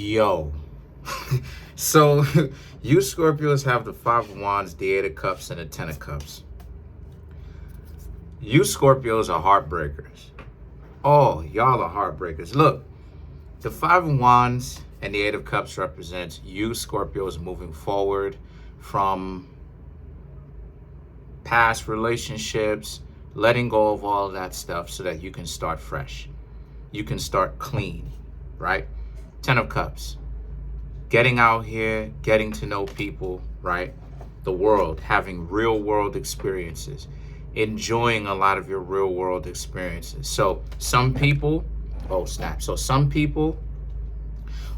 Yo. So, you Scorpios have the Five of Wands, the Eight of Cups, and the Ten of Cups. You Scorpios are heartbreakers. Oh, y'all are heartbreakers. Look, the Five of Wands and the Eight of Cups represents you Scorpios moving forward from past relationships, letting go of all of that stuff so that you can start fresh. You can start clean, right? Ten of Cups. Getting out here, getting to know people, right? The world, having real world experiences, enjoying a lot of your real world experiences. So some people, oh snap. So some people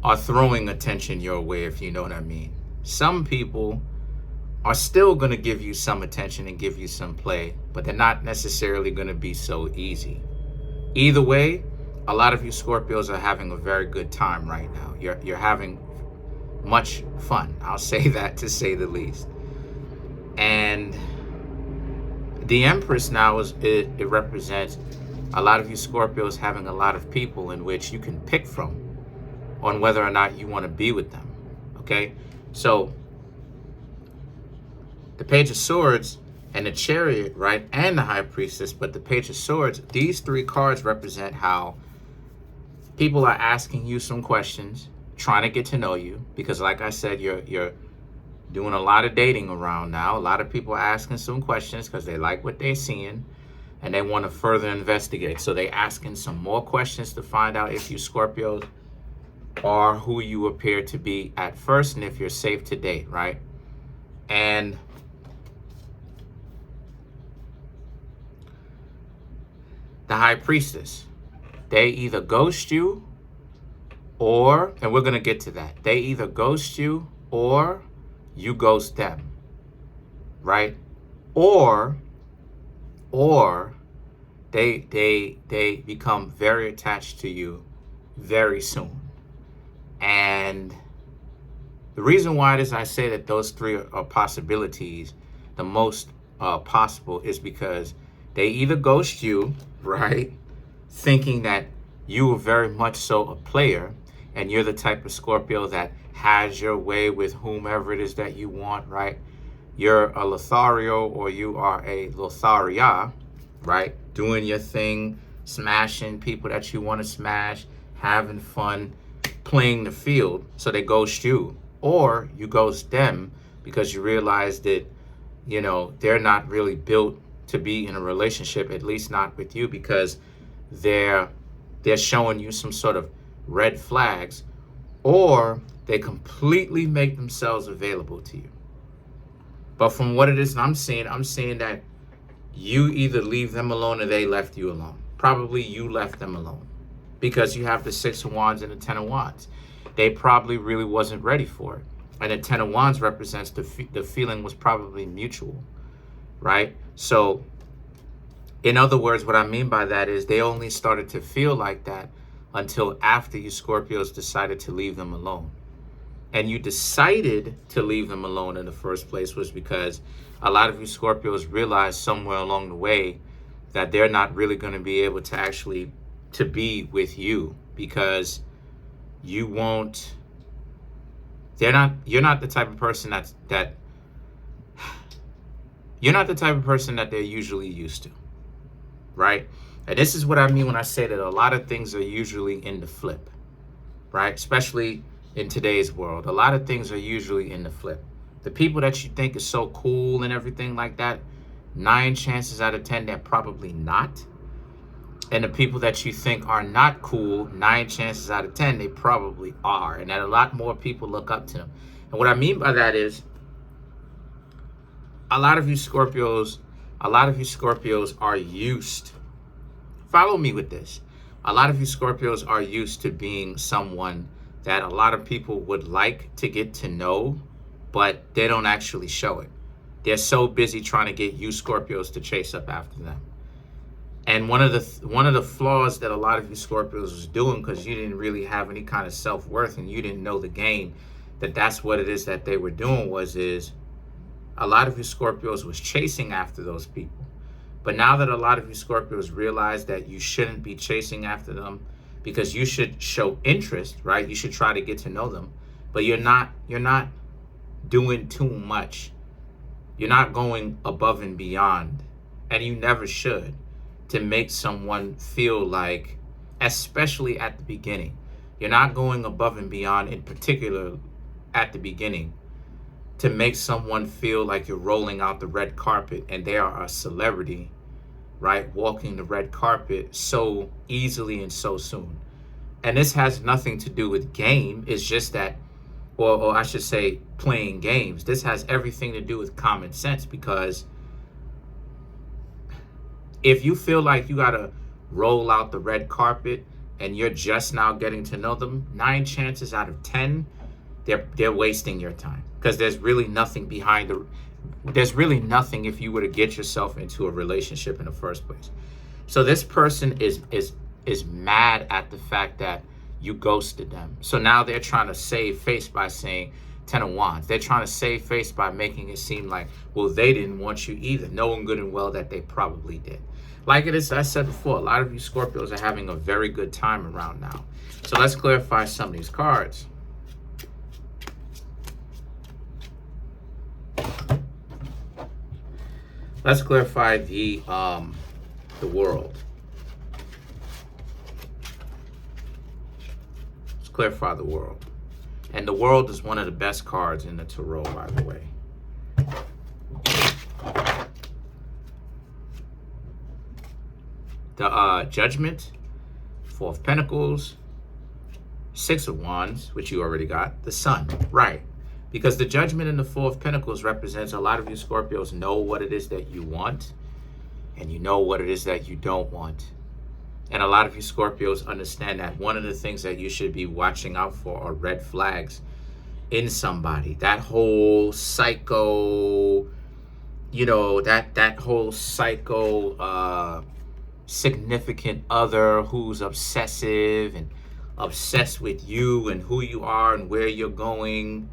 are throwing attention your way, if you know what I mean. Some people are still going to give you some attention and give you some play, but they're not necessarily going to be so easy. Either way, a lot of you Scorpios are having a very good time right now. You're having much fun. I'll say that, to say the least. And the Empress now it represents a lot of you Scorpios having a lot of people in which you can pick from on whether or not you want to be with them. Okay? So the Page of Swords and the Chariot, right? And the High Priestess, but the Page of Swords, these three cards represent how people are asking you some questions, trying to get to know you, because like I said, you're doing a lot of dating around now. A lot of people are asking some questions because they like what they're seeing and they want to further investigate. So they're asking some more questions to find out if you Scorpios are who you appear to be at first and if you're safe to date, right? And the High Priestess, they either ghost you or, and we're going to get to that, they either ghost you or you ghost them, right? Or they become very attached to you very soon. And the reason why it is I say that those three are possibilities, the most possible, is because they either ghost you, right? Thinking that you are very much so a player and you're the type of Scorpio that has your way with whomever it is that you want, right? You're a Lothario or you are a Lotharia, right? Doing your thing, smashing people that you want to smash, having fun, playing the field, so they ghost you. Or you ghost them because you realize that, you know, they're not really built to be in a relationship, at least not with you, because they're showing you some sort of red flags, or they completely make themselves available to you. But from what it is I'm seeing that you either leave them alone or they left you alone. Probably you left them alone because you have the Six of Wands and the Ten of Wands. They probably really wasn't ready for it. And the Ten of Wands represents the feeling was probably mutual, right? So in other words, what I mean by that is they only started to feel like that until after you Scorpios decided to leave them alone. And you decided to leave them alone in the first place was because a lot of you Scorpios realized somewhere along the way that they're not really going to be able to actually to be with you, because you won't, you're not the type of person you're not the type of person that they're usually used to, right? And this is what I mean when I say that a lot of things are usually in the flip, right? Especially in today's world, a lot of things are usually in the flip. The people that you think is so cool and everything like that, 9 chances out of 10, they're probably not. And the people that you think are not cool, 9 chances out of 10, they probably are. And that a lot more people look up to them. And what I mean by that is a lot of you Scorpios are used. Follow me with this. A lot of you Scorpios are used to being someone that a lot of people would like to get to know, but they don't actually show it. They're so busy trying to get you Scorpios to chase up after them. And one of the flaws that a lot of you Scorpios was doing, because you didn't really have any kind of self-worth and you didn't know the game, that's what it is that they were doing, is a lot of you Scorpios was chasing after those people. But now that a lot of you Scorpios realize that you shouldn't be chasing after them, because you should show interest, right? You should try to get to know them, but you're not doing too much. You're not going above and beyond, and you never should, to make someone feel like, especially at the beginning, you're not going above and beyond, in particular at the beginning, to make someone feel like you're rolling out the red carpet and they are a celebrity, right? Walking the red carpet so easily and so soon. And this has nothing to do with game. It's just that, or I should say playing games. This has everything to do with common sense, because if you feel like you gotta roll out the red carpet and you're just now getting to know them, 9 chances out of 10, they're wasting your time, because there's really nothing there's really nothing if you were to get yourself into a relationship in the first place. So this person is mad at the fact that you ghosted them. So now they're trying to save face by saying 10 of Wands. They're trying to save face by making it seem like, well, they didn't want you either, knowing good and well that they probably did. Like it is, I said before, a lot of you Scorpios are having a very good time around now. So let's clarify some of these cards. Let's clarify the world. Let's clarify the world. And the world is one of the best cards in the tarot, by the way. The Judgment, 4 of Pentacles, 6 of Wands, which you already got, the Sun, right? Because the Judgment in the 4 of Pentacles represents a lot of you Scorpios know what it is that you want, and you know what it is that you don't want. And a lot of you Scorpios understand that one of the things that you should be watching out for are red flags in somebody. That whole psycho, you know, that whole psycho significant other who's obsessive and obsessed with you and who you are and where you're going.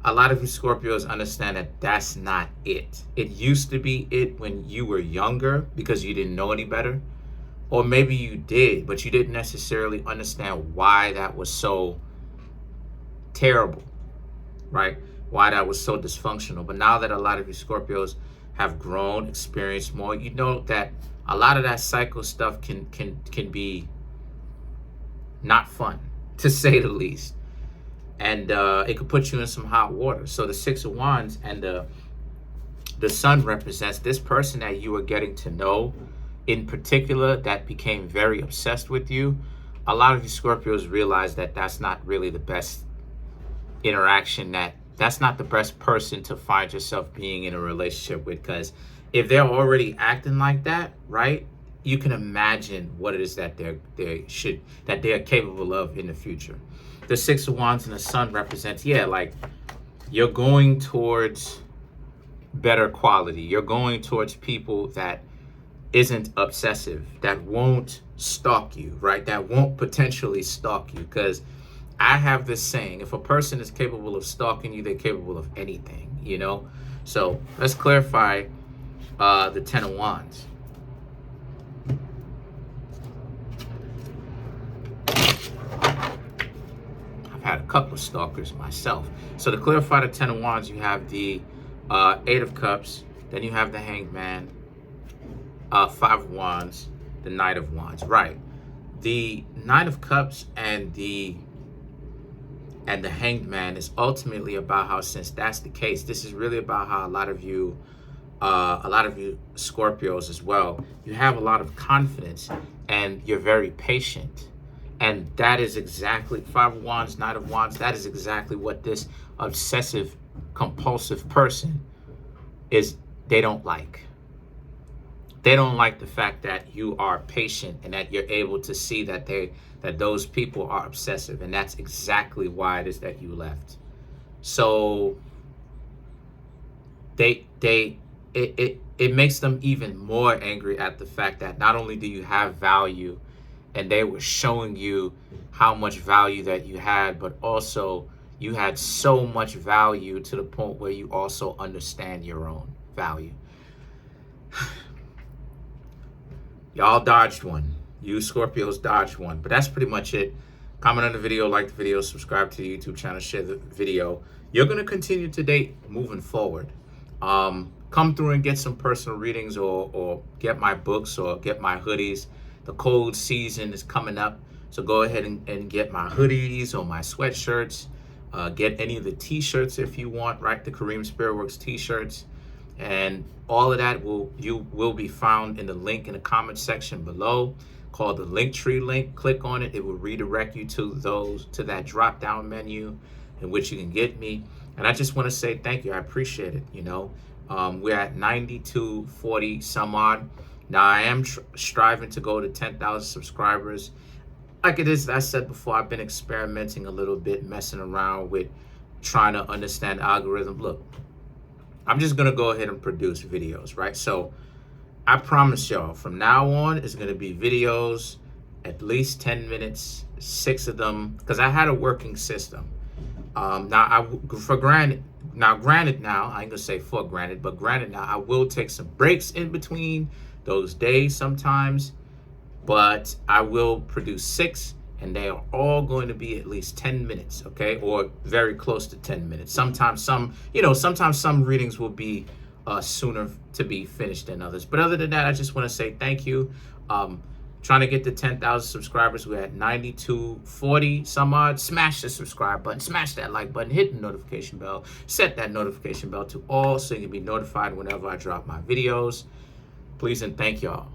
A lot of you Scorpios understand that that's not it. It used to be it when you were younger because you didn't know any better. Or maybe you did, but you didn't necessarily understand why that was so terrible, right? Why that was so dysfunctional. But now that a lot of you Scorpios have grown, experienced more, you know that a lot of that psycho stuff can be not fun, to say the least. And it could put you in some hot water. So the 6 of Wands and the Sun represents this person that you are getting to know, in particular, that became very obsessed with you. A lot of you Scorpios realize that that's not really the best interaction, that's not the best person to find yourself being in a relationship with, because if they're already acting like that, right, you can imagine what it is that they are capable of in the future. The 6 of Wands and the Sun represents, yeah, like you're going towards better quality. You're going towards people that isn't obsessive, that won't stalk you, right? That won't potentially stalk you. Because I have this saying, if a person is capable of stalking you, they're capable of anything, you know? So let's clarify the 10 of Wands. I've had a couple of stalkers myself. So to clarify the 10 of Wands, you have the 8 of Cups, then you have the Hanged Man, 5 of Wands, the Knight of Wands, right? The Knight of Cups and the Hanged Man is ultimately about how, since that's the case, this is really about how a lot of you Scorpios as well, you have a lot of confidence and you're very patient. And that is exactly, 5 of Wands, Knight of Wands, that is exactly what this obsessive, compulsive person is, they don't like. They don't like the fact that you are patient and that you're able to see that those people are obsessive. And that's exactly why it is that you left. So it makes them even more angry at the fact that not only do you have value, and they were showing you how much value that you had, but also you had so much value to the point where you also understand your own value. Y'all dodged one. You Scorpios dodged one. But that's pretty much it. Comment on the video, like the video, subscribe to the YouTube channel, share the video. You're going to continue to date moving forward. Come through and get some personal readings, or get my books, or get my hoodies. The cold season is coming up, so go ahead and get my hoodies or my sweatshirts. Get any of the t-shirts if you want, right? The Kareemspiritworks t-shirts. And all of that will be found in the link in the comment section below, called the Linktree link. Click on it. It will redirect you to that drop down menu in which you can get me. And I just want to say thank you. I appreciate it. You know, we're at 9240 some odd. Now I am striving to go to 10,000 subscribers. Like it is, I said before, I've been experimenting a little bit, messing around with trying to understand the algorithm. Look, I'm just going to go ahead and produce videos, right? So I promise y'all, from now on, it's going to be videos, at least 10 minutes, 6 of them, because I had a working system. Granted now, I ain't going to say for granted, but granted now, I will take some breaks in between those days sometimes, but I will produce 6, and they are all going to be at least 10 minutes, okay? Or very close to 10 minutes. Sometimes some readings will be sooner to be finished than others. But other than that, I just want to say thank you. Trying to get to 10,000 subscribers. We're at 9240 some odd. Smash the subscribe button, smash that like button, hit the notification bell, set that notification bell to all so you can be notified whenever I drop my videos. Please and thank y'all.